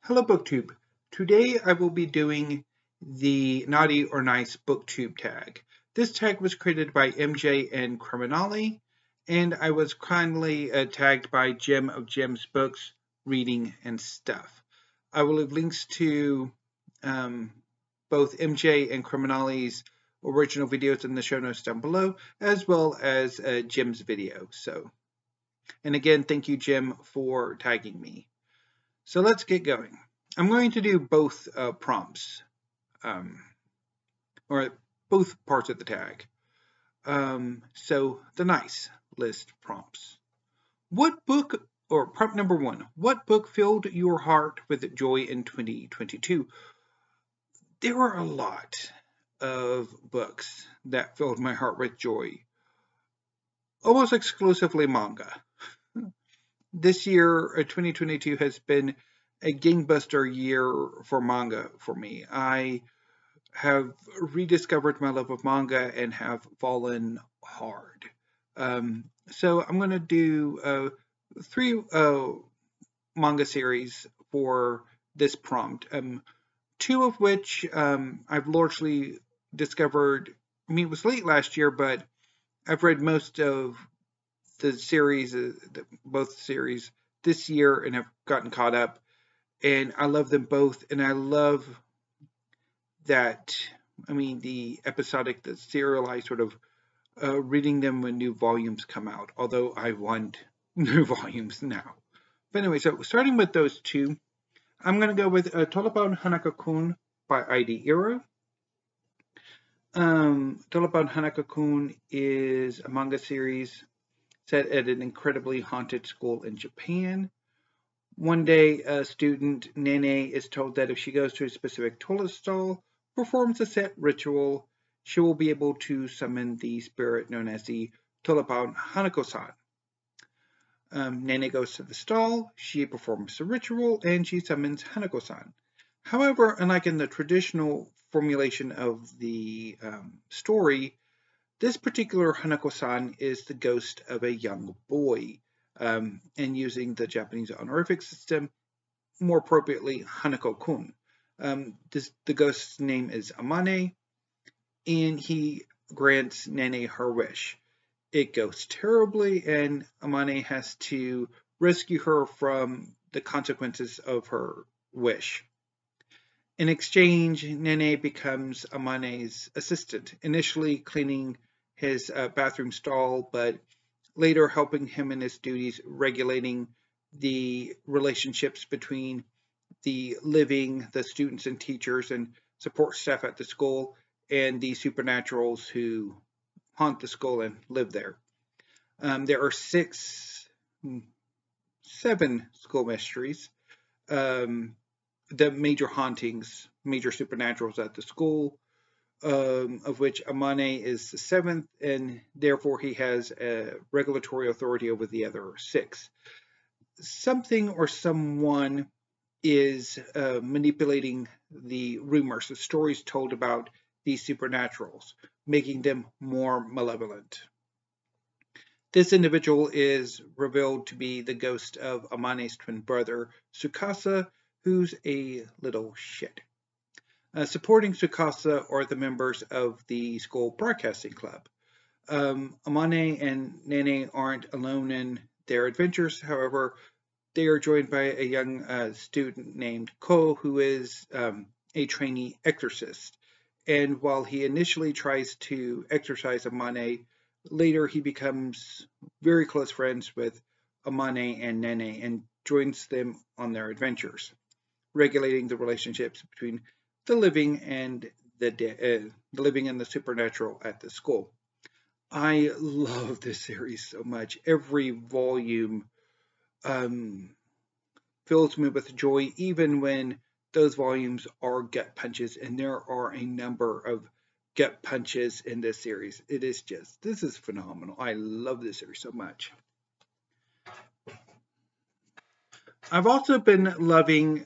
Hello BookTube. Today I will be doing the Naughty or Nice BookTube tag. This tag was created by MJ and Criminali, and I was kindly tagged by Gem of Gem's Books, Reading and Stuff. I will leave links to both MJ and Criminali's original videos in the show notes down below, as well as Jim's video. And again, thank you, Jim, for tagging me. So let's get going. I'm going to do both prompts, or both parts of the tag. So the nice list prompts. What book, or prompt number 1, what book filled your heart with joy in 2022? There were a lot of books that filled my heart with joy. Almost exclusively manga. This year, 2022, has been a gangbuster year for manga for me. I have rediscovered my love of manga and have fallen hard. So I'm going to do 3 manga series for this prompt. 2 of which I've largely discovered. I mean, it was late last year, but I've read most of the series, both series, this year and have gotten caught up. And I love them both. And I love that, I mean, the episodic, the serialized sort of reading them when new volumes come out. Although I want new volumes now. But anyway, so starting with those 2, I'm going to go with Tolobon Hanako-kun by ID Iro. Tolobon Hanako-kun is a manga series set at an incredibly haunted school in Japan. One day, a student, Nene, is told that if she goes to a specific toilet stall, performs a set ritual, she will be able to summon the spirit known as the Tolobon Hanako-san. Nene goes to the stall, she performs the ritual, and she summons Hanako-san. However, unlike in the traditional formulation of the story, this particular Hanako-san is the ghost of a young boy, and using the Japanese honorific system, more appropriately, Hanako-kun. The ghost's name is Amane, and he grants Nene her wish. It goes terribly, and Amane has to rescue her from the consequences of her wish. In exchange, Nene becomes Amane's assistant, initially cleaning his bathroom stall, but later helping him in his duties regulating the relationships between the students and teachers and support staff at the school, and the supernaturals who haunt the school and live there. There are 7 school mysteries. The major hauntings, major supernaturals at the school, of which Amane is the 7th, and therefore he has a regulatory authority over the other 6. Something or someone is manipulating the rumors, the stories told about these supernaturals, making them more malevolent. This individual is revealed to be the ghost of Amane's twin brother, Tsukasa, who's a little shit. Supporting Tsukasa are the members of the school broadcasting club. Amane and Nene aren't alone in their adventures. However, they are joined by a young student named Ko, who is a trainee exorcist. And while he initially tries to exorcise Amane, later he becomes very close friends with Amane and Nene and joins them on their adventures, regulating the relationships between the living and the living and the supernatural at the school. I love this series so much. Every volume fills me with joy, even when those volumes are gut punches, and there are a number of gut punches in this series. This is phenomenal. I love this series so much. I've also been loving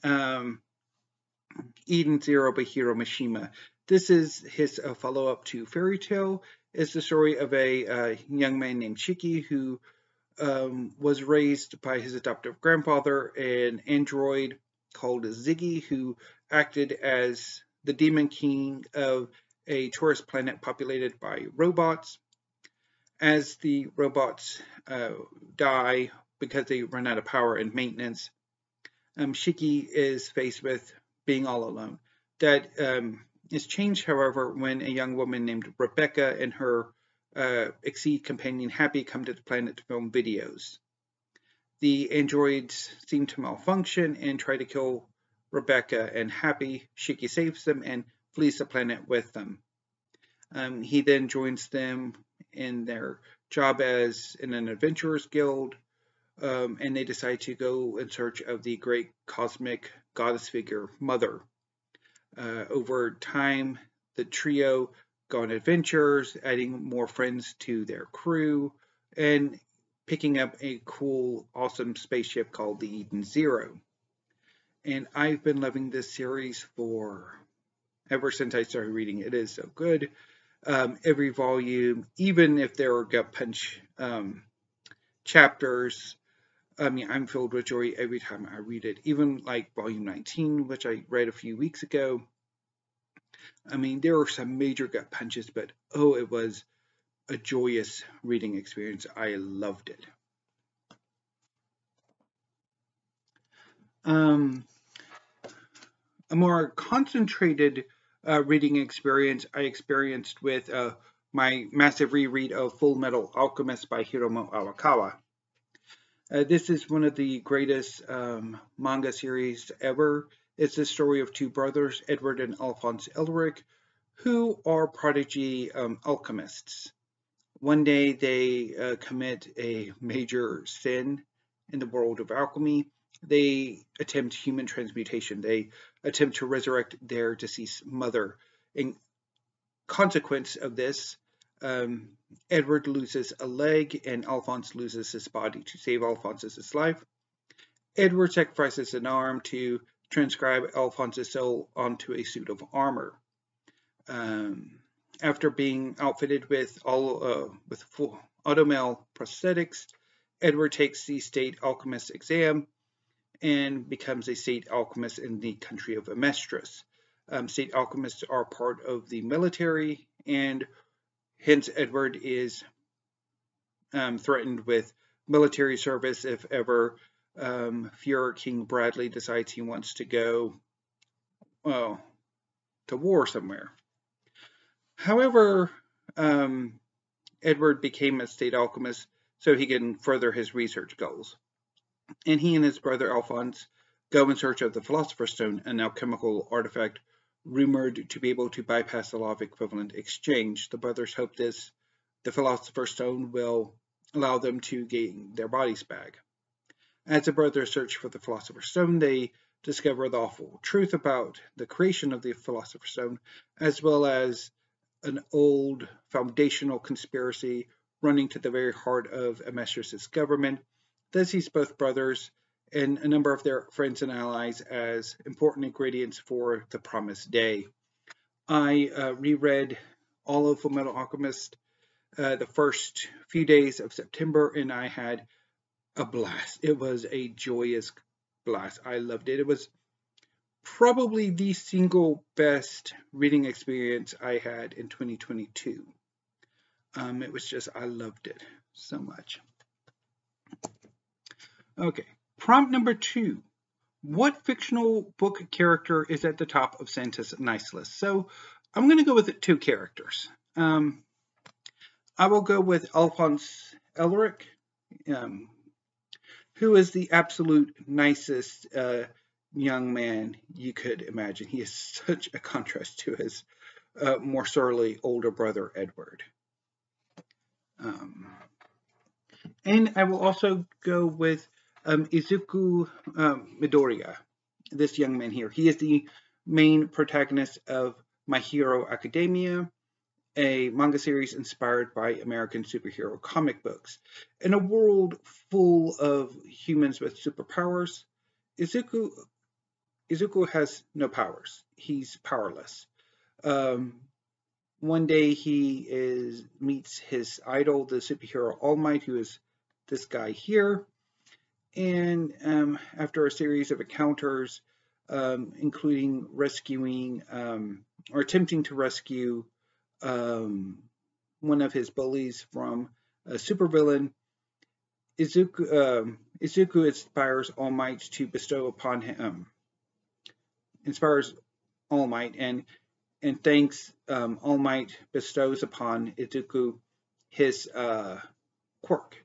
Eden Zero by Hiro Mishima. This is his follow-up to Fairy Tale. It's the story of a young man named Shiki who was raised by his adoptive grandfather, an android called Ziggy, who acted as the demon king of a tourist planet populated by robots. As the robots die because they run out of power and maintenance, Shiki is faced with being all alone. That is changed, however, when a young woman named Rebecca and her Exceed companion Happy come to the planet to film videos. The androids seem to malfunction and try to kill Rebecca and Happy. Shiki saves them and flees the planet with them. He then joins them in their job as in an adventurers guild, and they decide to go in search of the great cosmic goddess figure, Mother. Over time, the trio go on adventures, adding more friends to their crew, and picking up a cool, awesome spaceship called the Eden Zero. And I've been loving this series ever since I started reading it. It is so good. Every volume, even if there are gut punch chapters, I mean, I'm filled with joy every time I read it. Even like volume 19, which I read a few weeks ago. I mean, there were some major gut punches, but oh, it was a joyous reading experience. I loved it. A more concentrated reading experience I experienced with my massive reread of Full Metal Alchemist by Hiromu Arakawa. This is one of the greatest manga series ever. It's the story of two brothers, Edward and Alphonse Elric, who are prodigy alchemists. One day they commit a major sin in the world of alchemy. They attempt human transmutation. They attempt to resurrect their deceased mother. In consequence of this, Edward loses a leg and Alphonse loses his body. To save Alphonse's life, Edward sacrifices an arm to transcribe Alphonse's soul onto a suit of armor. After being outfitted with full automail prosthetics, Edward takes the state alchemist exam and becomes a state alchemist in the country of Amestris. State alchemists are part of the military, and hence Edward is threatened with military service if ever Fuhrer King Bradley decides he wants to go to war somewhere. However, Edward became a state alchemist so he can further his research goals. And he and his brother Alphonse go in search of the Philosopher's Stone, an alchemical artifact rumored to be able to bypass the law of equivalent exchange. The brothers hope the Philosopher's Stone will allow them to gain their bodies back. As the brothers search for the Philosopher's Stone, they discover the awful truth about the creation of the Philosopher's Stone, as well as an old foundational conspiracy running to the very heart of Amestris' government. This sees both brothers and a number of their friends and allies as important ingredients for the promised day. I reread all of Fullmetal Alchemist the first few days of September, and I had a blast. It was a joyous blast. I loved it. It was probably the single best reading experience I had in 2022. It was just, I loved it so much. Okay, prompt number 2. What fictional book character is at the top of Santa's nice list? So I'm going to go with 2 characters. I will go with Alphonse Elric, who is the absolute nicest young man you could imagine. He is such a contrast to his more surly older brother, Edward. And I will also go with Izuku Midoriya, this young man here. He is the main protagonist of My Hero Academia, a manga series inspired by American superhero comic books. In a world full of humans with superpowers, Izuku has no powers. He's powerless. One day he meets his idol, the superhero All Might, who is this guy here. And after a series of encounters, including rescuing or attempting to rescue one of his bullies from a supervillain. Izuku inspires All Might to bestow upon him, inspires All Might, and thanks All Might bestows upon Izuku his quirk,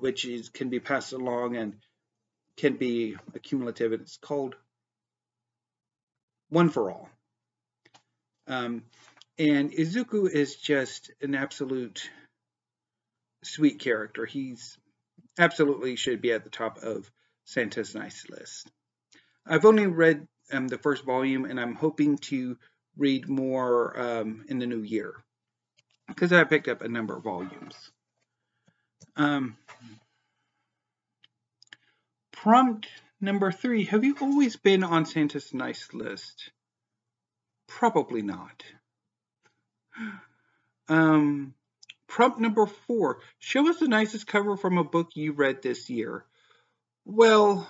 which can be passed along and can be accumulative. It's called One for All. And Izuku is just an absolute sweet character. He's absolutely should be at the top of Santa's nice list. I've only read the first volume, and I'm hoping to read more in the new year because I picked up a number of volumes. Prompt number 3. Have you always been on Santa's nice list? Probably not. Prompt number 4. Show us the nicest cover from a book you read this year. Well,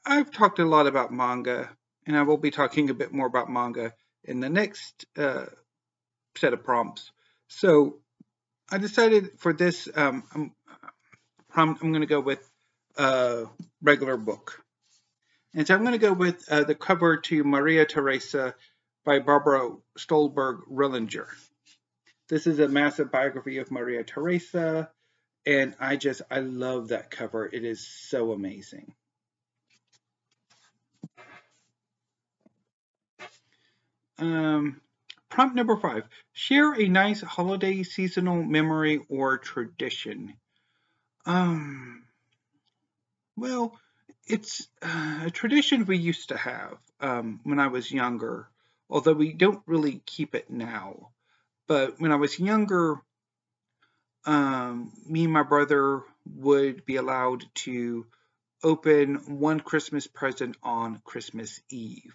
I've talked a lot about manga, and I will be talking a bit more about manga in the next set of prompts. So I decided for this prompt, I'm going to go with a regular book. And so I'm going to go with the cover to Maria Theresa by Barbara Stollberg-Rilinger. This is a massive biography of Maria Theresa, and I love that cover. It is so amazing. Prompt number 5. Share a nice holiday seasonal memory or tradition. Well, it's a tradition we used to have when I was younger, although we don't really keep it now. But when I was younger, me and my brother would be allowed to open one Christmas present on Christmas Eve.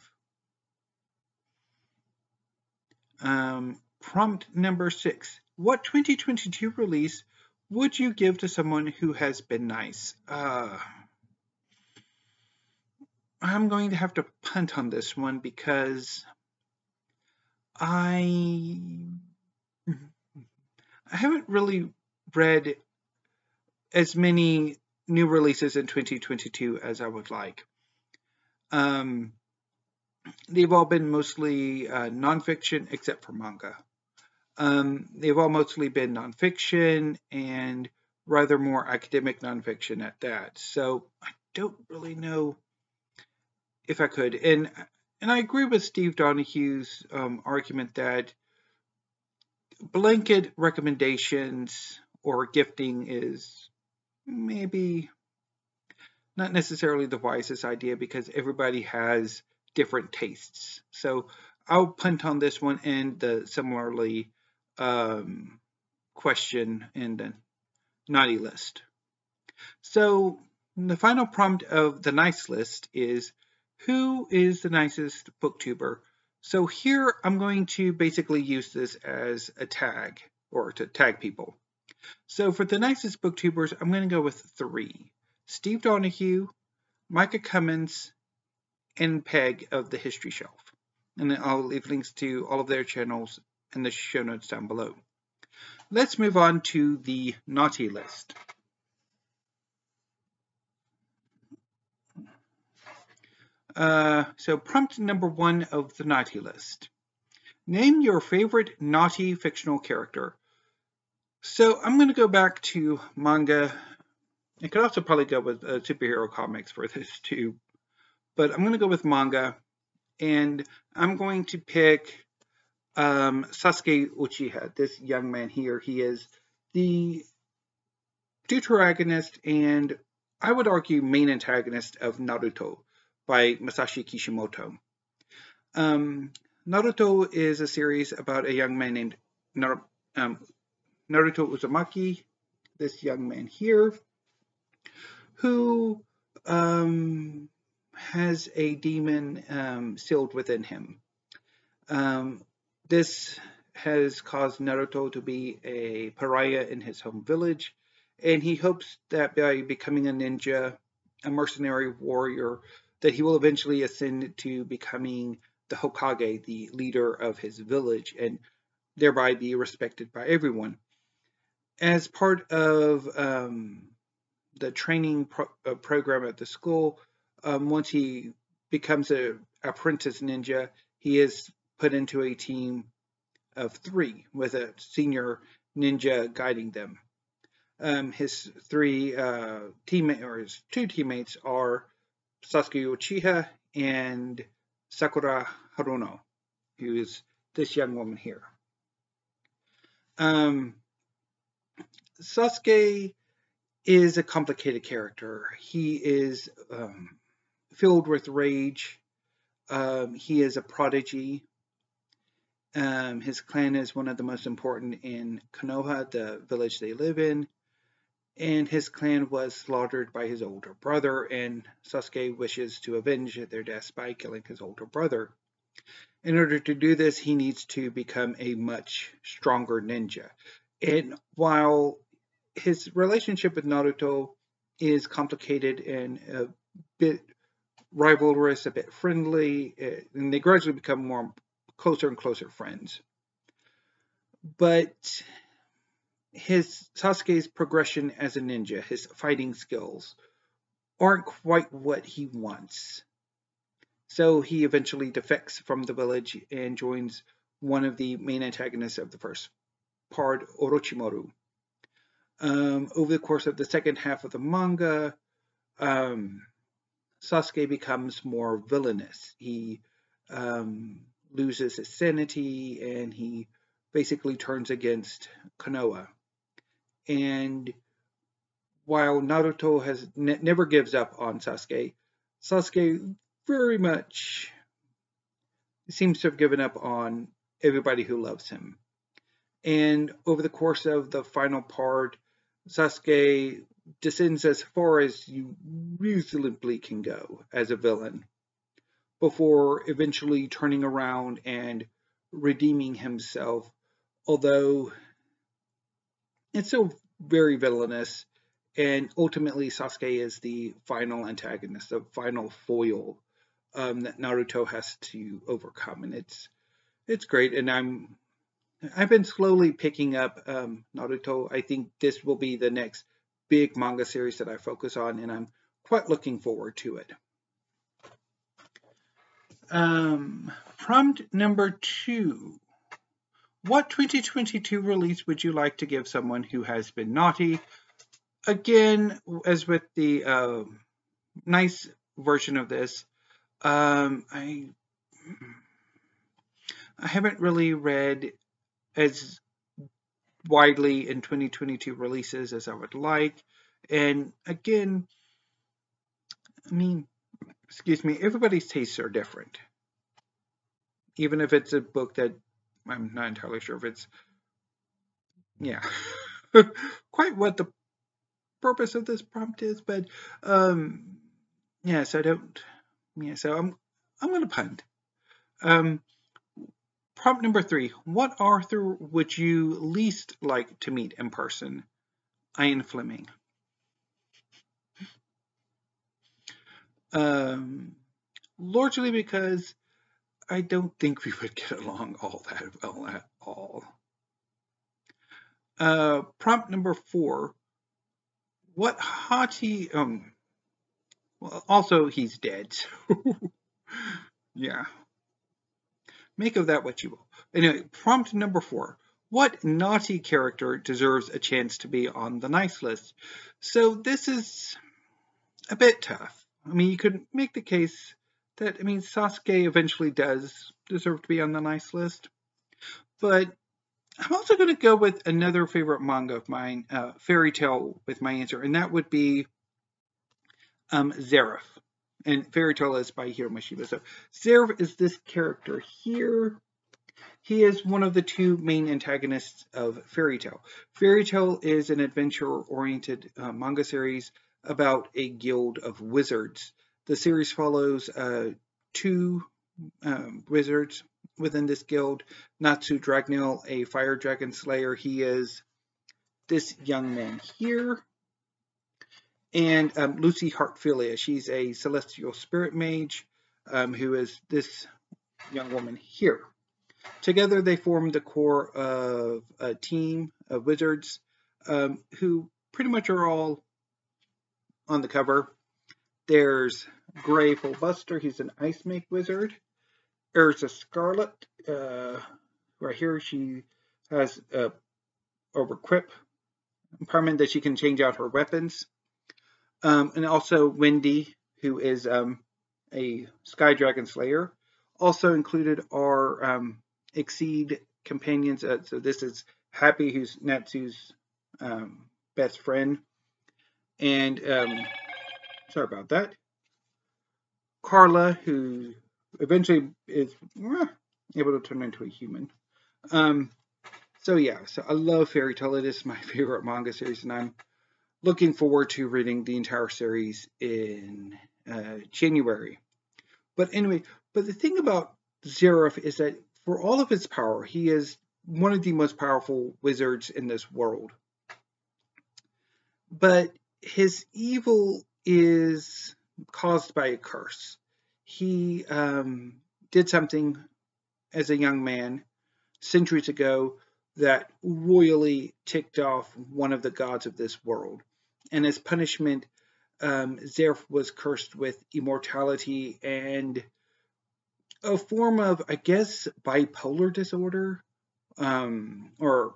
Prompt number 6. What 2022 release would you give to someone who has been nice? I'm going to have to punt on this one because I haven't really read as many new releases in 2022 as I would like. They've all been mostly nonfiction, except for manga. They've all mostly been nonfiction and rather more academic nonfiction at that. So I don't really know if I could. And I agree with Steve Donahue's argument that blanket recommendations or gifting is maybe not necessarily the wisest idea because everybody has different tastes. So I'll punt on this one and the similarly question in the naughty list. So the final prompt of the nice list is, who is the nicest booktuber? So here I'm going to basically use this as a tag, or to tag people. So for the nicest booktubers, I'm going to go with 3. Steve Donahue, Micah Cummins, and Peg of the History Shelf. And then I'll leave links to all of their channels in the show notes down below. Let's move on to the naughty list. So prompt number 1 of the naughty list. Name your favorite naughty fictional character. So I'm going to go back to manga. I could also probably go with superhero comics for this too. But I'm going to go with manga. And I'm going to pick Sasuke Uchiha, this young man here. He is the deuteragonist and I would argue main antagonist of Naruto by Masashi Kishimoto. Naruto is a series about a young man named Naruto Uzumaki, this young man here, who has a demon sealed within him. This has caused Naruto to be a pariah in his home village, and he hopes that by becoming a ninja a mercenary warrior that he will eventually ascend to becoming the Hokage, the leader of his village, and thereby be respected by everyone. As part of the training program at the school, once he becomes an apprentice ninja, he is put into a team of 3 with a senior ninja guiding them. His 3 teammates, or his 2 teammates, are Sasuke Uchiha and Sakura Haruno, who is this young woman here. Sasuke is a complicated character. He is filled with rage. He is a prodigy. His clan is one of the most important in Konoha, the village they live in. And his clan was slaughtered by his older brother, and Sasuke wishes to avenge their deaths by killing his older brother. In order to do this, he needs to become a much stronger ninja. And while his relationship with Naruto is complicated and a bit rivalrous, a bit friendly, and they gradually become more closer and closer friends. But Sasuke's progression as a ninja, his fighting skills, aren't quite what he wants. So he eventually defects from the village and joins one of the main antagonists of the first part, Orochimaru. Over the course of the second half of the manga, Sasuke becomes more villainous. He loses his sanity, and he basically turns against Konoha. And while Naruto has never gives up on Sasuke, Sasuke very much seems to have given up on everybody who loves him. And over the course of the final part, Sasuke descends as far as you reasonably can go as a villain, before eventually turning around and redeeming himself, although it's still very villainous, and ultimately Sasuke is the final antagonist, the final foil that Naruto has to overcome, and it's great. And I've been slowly picking up Naruto. I think this will be the next big manga series that I focus on, and I'm quite looking forward to it. Prompt number 2. What 2022 release would you like to give someone who has been naughty? Again, as with the nice version of this, I haven't really read as widely in 2022 releases as I would like. And again, I mean, excuse me, everybody's tastes are different. Even if it's a book that I'm not entirely sure if it's, yeah, quite what the purpose of this prompt is, but yeah, so I don't, yeah, so I'm going to punt. Prompt number 3. What author would you least like to meet in person? Ian Fleming. Largely because I don't think we would get along all that well at all. Prompt number 4. What haughty, well, also he's dead, so yeah. Make of that what you will. Anyway, prompt number 4. What naughty character deserves a chance to be on the nice list? So this is a bit tough. I mean, you could make the case that, I mean, Sasuke eventually does deserve to be on the nice list. But I'm also going to go with another favorite manga of mine, Fairy Tail, with my answer, and that would be Zeref. And Fairy Tail is by Hiro Mishiba. So Zeref is this character here. He is one of the 2 main antagonists of Fairy Tail. Fairy Tail is an adventure-oriented manga series about a guild of wizards. The series follows 2 wizards within this guild. Natsu Dragneel, a fire dragon slayer. He is this young man here. and Lucy Hartfilia. She's a celestial spirit mage who is this young woman here. Together, they form the core of a team of wizards who pretty much are all on the cover. There's Gray Fullbuster, he's an ice make wizard. There's a Scarlet, right here, she has a overquip empowerment that she can change out her weapons. And also Wendy, who is a Sky Dragon Slayer. Also included are Exceed companions. So this is Happy, who's Natsu's best friend. And sorry about that. Carla, who eventually is able to turn into a human. So yeah, so I love Fairy Tail. It is my favorite manga series, and I'm looking forward to reading the entire series in January. But anyway, but the thing about Zeref is that for all of his power, he is one of the most powerful wizards in this world. But his evil is caused by a curse. He did something as a young man centuries ago that royally ticked off one of the gods of this world. And as punishment, Zeref was cursed with immortality and a form of, I guess, bipolar disorder, or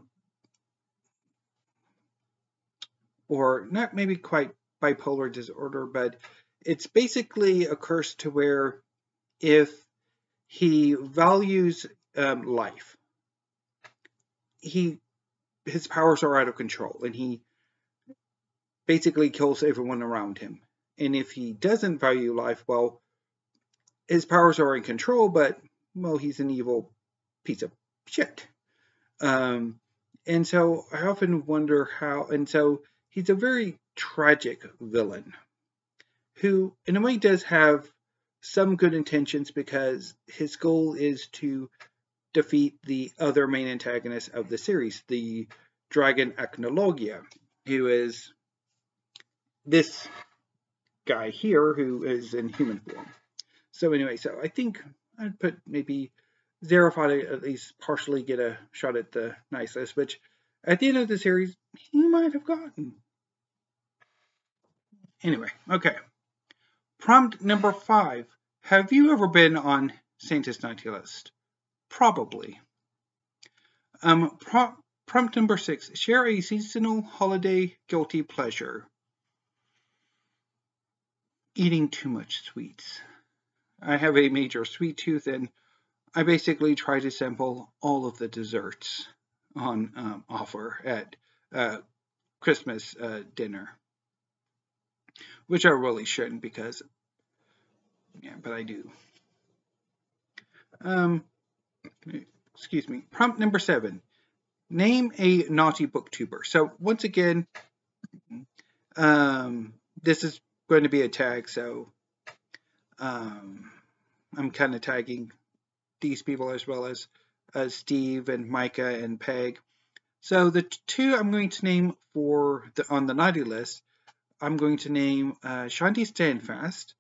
not maybe quite bipolar disorder, but it's basically a curse to where if he values life, his powers are out of control, and he basically kills everyone around him. And if he doesn't value life, well, his powers are in control, but, well, he's an evil piece of shit. And so I often wonder how, and so he's a very tragic villain who, in a way, does have some good intentions because his goal is to defeat the other main antagonist of the series, the dragon Acnologia, who is this guy here who is in human form. So anyway, so I think I'd put maybe Zeref ought to at least partially get a shot at the nicest, which at the end of the series, he might have gotten. Anyway, okay. Prompt number 5. Have you ever been on Santa's naughty list? Probably. Prompt number 6. Share a seasonal holiday guilty pleasure. Eating too much sweets. I have a major sweet tooth, and I basically try to sample all of the desserts on offer at Christmas dinner, which I really shouldn't because, yeah, but I do. Excuse me. Prompt number 7. Name a naughty booktuber. So once again, this is going to be a tag, so I'm kind of tagging these people as well as Steve and Micah and Peg. So the 2 I'm going to name on the naughty list, I'm going to name Shanti Standfast,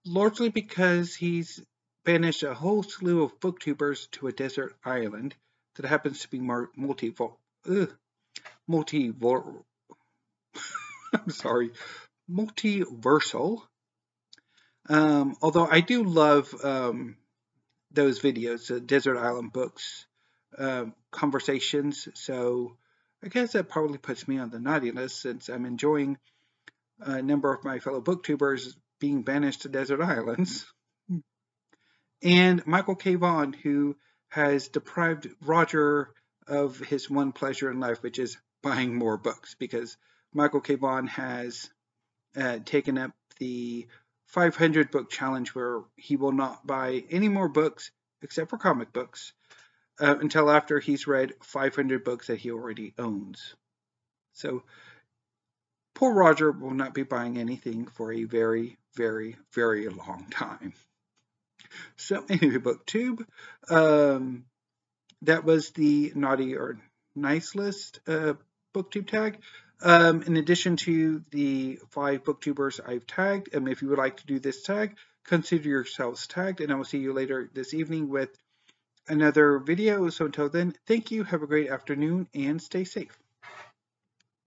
largely because he's banished a whole slew of booktubers to a desert island that happens to be multiversal. Although I do love those videos, Desert Island Books conversations. So I guess that probably puts me on the naughty list since I'm enjoying a number of my fellow booktubers being banished to desert islands. And Michael K. Vaughan, who has deprived Roger of his one pleasure in life, which is buying more books, because Michael K. Vaughan has taken up the 500 book challenge where he will not buy any more books except for comic books until after he's read 500 books that he already owns. So poor Roger will not be buying anything for a very, very, very long time. So anyway, BookTube, that was the naughty or nice list BookTube tag. In addition to the 5 booktubers I've tagged, if you would like to do this tag, consider yourselves tagged, and I will see you later this evening with another video. So until then, thank you, have a great afternoon, and stay safe.